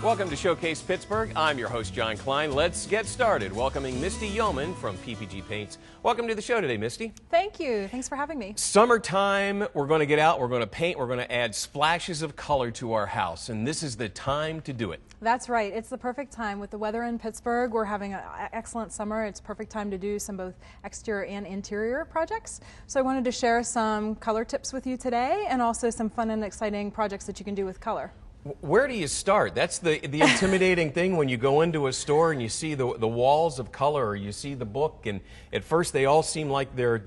Welcome to Showcase Pittsburgh. I'm your host, John Klein. Let's get started. Welcoming Misty Yoemans from PPG Paints. Welcome to the show today, Misty. Thank you. Thanks for having me. Summertime, we're going to get out, we're going to paint, we're going to add splashes of color to our house, and this is the time to do it. That's right. It's the perfect time. With the weather in Pittsburgh, we're having an excellent summer. It's perfect time to do some both exterior and interior projects. So I wanted to share some color tips with you today and also some fun and exciting projects that you can do with color. Where do you start? That's the intimidating thing when you go into a store and you see the walls of color, or you see the book, and at first they all seem like they're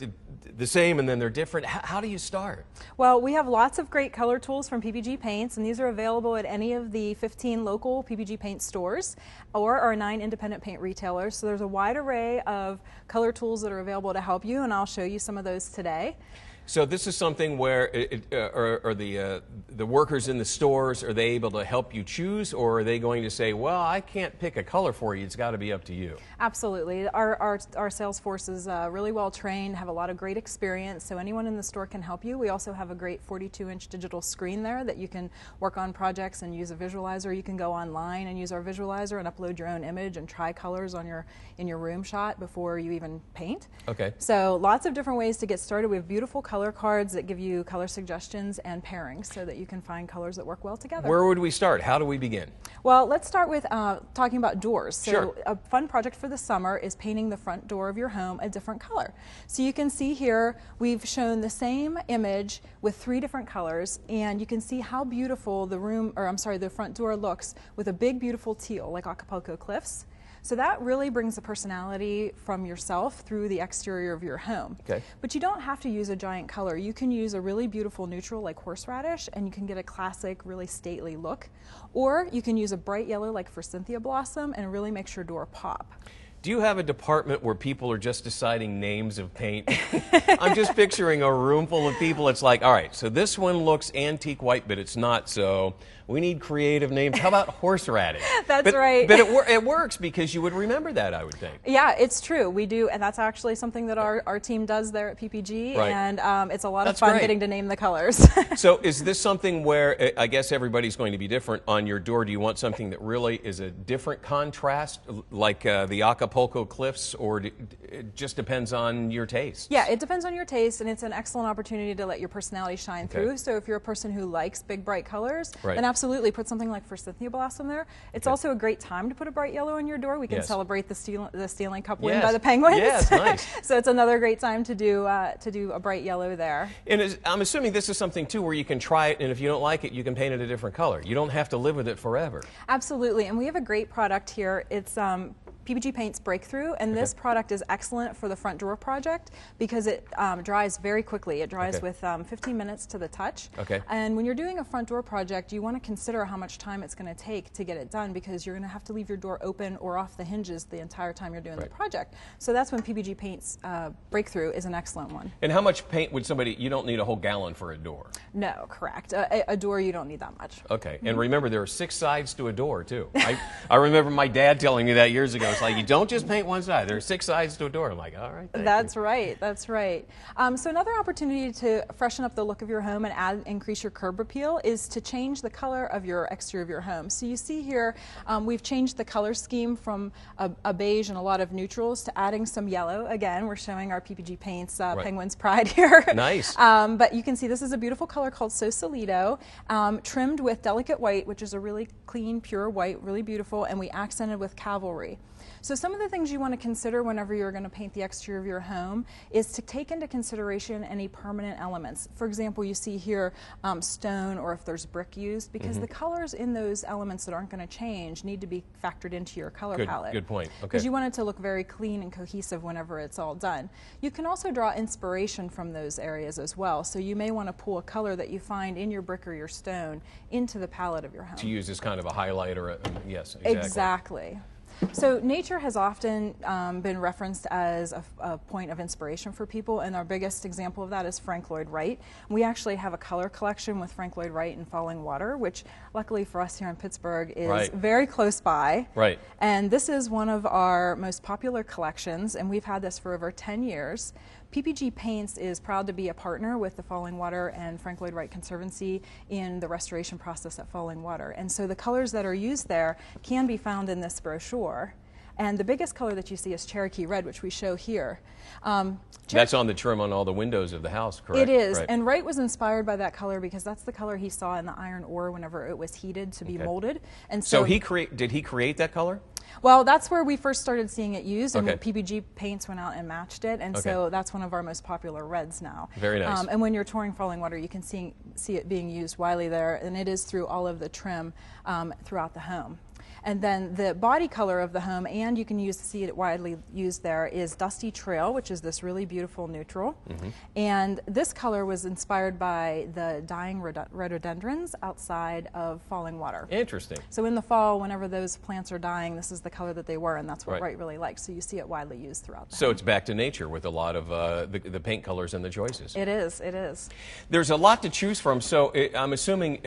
the same and then they're different. How do you start? Well, we have lots of great color tools from PPG Paints, and these are available at any of the 15 local PPG Paint stores or our 9 independent paint retailers. So there's a wide array of color tools that are available to help you, and I'll show you some of those today. So this is something where the workers in the stores, are they able to help you choose, or are they going to say, well, I can't pick a color for you, it's got to be up to you? Absolutely. Our sales force is really well trained, have a lot of great experience, so anyone in the store can help you. We also have a great 42-inch digital screen there that you can work on projects and use a visualizer. You can go online and use our visualizer and upload your own image and try colors on in your room shot before you even paint. Okay. So lots of different ways to get started. We have beautiful color cards that give you color suggestions and pairings so that you can find colors that work well together. Where would we start? How do we begin? Well, let's start with talking about doors. So sure. A fun project for the summer is painting the front door of your home a different color. So you can see here we've shown the same image with 3 different colors, and you can see how beautiful the front door looks with a big beautiful teal like Acapulco Cliffs. So that really brings a personality from yourself through the exterior of your home. Okay. But you don't have to use a giant color. You can use a really beautiful neutral like horseradish, and you can get a classic, really stately look. Or you can use a bright yellow like forsythia blossom and really makes your door pop. Do you have a department where people are just deciding names of paint? I'm just picturing a room full of people. It's like, all right, so this one looks antique white, but it's not, so we need creative names. How about horseradish? That's right. But it works because you would remember that, I would think. Yeah, it's true. We do, and that's actually something that our team does there at PPG, right. And it's a lot That's of fun great. getting to name the colors. So is this something where, I guess everybody's going to be different on your door? Do you want something that really is a different contrast, like the Acapulco Cliffs, or it just depends on your taste? Yeah, it depends on your taste, and it's an excellent opportunity to let your personality shine through. So if you're a person who likes big, bright colors, then absolutely put something like forsythia blossom there. It's also a great time to put a bright yellow on your door. We can celebrate the Stanley Cup win by the Penguins. Yes, nice. So it's another great time to do a bright yellow there. And I'm assuming this is something too where you can try it, and if you don't like it, you can paint it a different color. You don't have to live with it forever. Absolutely, and we have a great product here. It's PBG Paints Breakthrough, and this product is excellent for the front door project because it dries very quickly. It dries with 15 minutes to the touch. And when you're doing a front door project, you want to consider how much time it's going to take to get it done, because you're going to have to leave your door open or off the hinges the entire time you're doing the project. So that's when PBG Paints Breakthrough is an excellent one. And how much paint would somebody, you don't need a whole gallon for a door? No, correct. A door, you don't need that much. Okay, and remember there are 6 sides to a door too. I remember my dad telling me that years ago. It's like, you don't just paint one side. There are 6 sides to a door. I'm like, all right. That's right. That's right. So another opportunity to freshen up the look of your home and increase your curb appeal is to change the color of your exterior of your home. So you see here, we've changed the color scheme from a beige and a lot of neutrals to adding some yellow. Again, we're showing our PPG Paints Penguins Pride here. Nice. But you can see this is a beautiful color called Sausalito, trimmed with delicate white, which is a really clean, pure white, really beautiful, and we accented with cavalry. So some of the things you want to consider whenever you're going to paint the exterior of your home is to take into consideration any permanent elements. For example, you see here stone, or if there's brick used, because the colors in those elements that aren't going to change need to be factored into your color palette. Good point. Okay. Because you want it to look very clean and cohesive whenever it's all done. You can also draw inspiration from those areas as well. So you may want to pull a color that you find in your brick or your stone into the palette of your home. To use as kind of a highlight or yes, exactly. So nature has often been referenced as a point of inspiration for people, and our biggest example of that is Frank Lloyd Wright. We actually have a color collection with Frank Lloyd Wright and Falling Water, which luckily for us here in Pittsburgh is very close by. Right. And this is one of our most popular collections, and we've had this for over 10 years. PPG Paints is proud to be a partner with the Falling Water and Frank Lloyd Wright Conservancy in the restoration process at Falling Water. And so the colors that are used there can be found in this brochure. And the biggest color that you see is Cherokee Red, which we show here. That's on the trim on all the windows of the house, correct? It is, right. and Wright was inspired by that color because that's the color he saw in the iron ore whenever it was heated to be molded. And so did he create that color? Well, that's where we first started seeing it used, and Okay. PPG Paints went out and matched it, and so that's one of our most popular reds now. Very nice. And when you're touring Falling Water, you can see it being used widely there, and it is through all of the trim throughout the home. And then the body color of the home, and you can see it widely used there, is Dusty Trail, which is this really beautiful neutral. And this color was inspired by the dying rhododendrons outside of Falling Water. Interesting. So in the fall, whenever those plants are dying, this is the color that they were, and that's what Right. Wright really likes. So you see it widely used throughout the So home. it's back to nature with a lot of the paint colors and the choices. It is, it is. There's a lot to choose from, so I'm assuming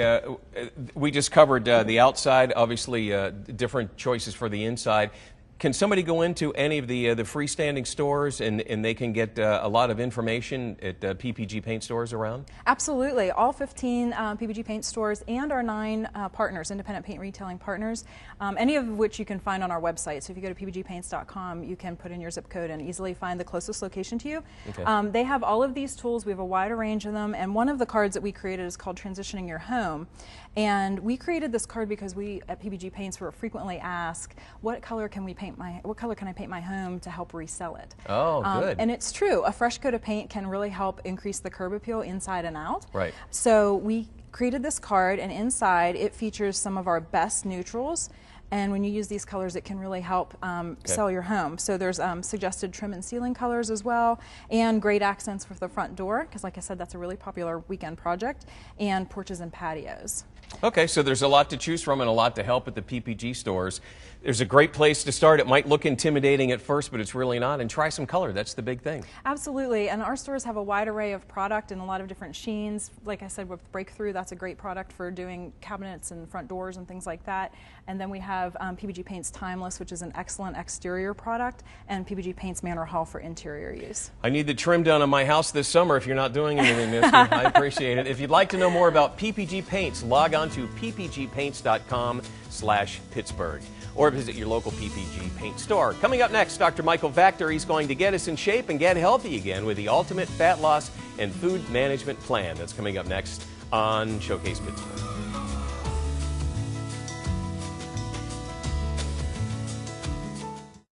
we just covered the outside, obviously different choices for the inside. Can somebody go into any of the freestanding stores and they can get a lot of information at PPG paint stores around? Absolutely. All 15 PPG paint stores and our 9 partners, independent paint retailing partners, any of which you can find on our website. So if you go to ppgpaints.com, you can put in your zip code and easily find the closest location to you. Okay. They have all of these tools. We have a wide range of them, and one of the cards that we created is called Transitioning Your Home. And we created this card because we at PPG Paints were frequently asked, what color can I paint my home to help resell it? Oh, good. And it's true. A fresh coat of paint can really help increase the curb appeal inside and out. Right. So we created this card, and inside it features some of our best neutrals. And when you use these colors, it can really help sell your home. So there's suggested trim and ceiling colors as well, and great accents for the front door, because like I said, that's a really popular weekend project, and porches and patios. Okay, so there's a lot to choose from and a lot to help at the PPG stores. There's a great place to start. It might look intimidating at first, but it's really not. And try some color. That's the big thing. Absolutely. And our stores have a wide array of product and a lot of different sheens. Like I said, with Breakthrough, that's a great product for doing cabinets and front doors and things like that. And then we have PPG Paints Timeless, which is an excellent exterior product, and PPG Paints Manor Hall for interior use. I need the trim done on my house this summer if you're not doing anything, Misty. I appreciate it. If you'd like to know more about PPG Paints, log on to ppgpaints.com/Pittsburgh or visit your local PPG paint store. Coming up next, Dr. Michael Vactor. He's going to get us in shape and get healthy again with the ultimate fat loss and food management plan. That's coming up next on Showcase Pittsburgh.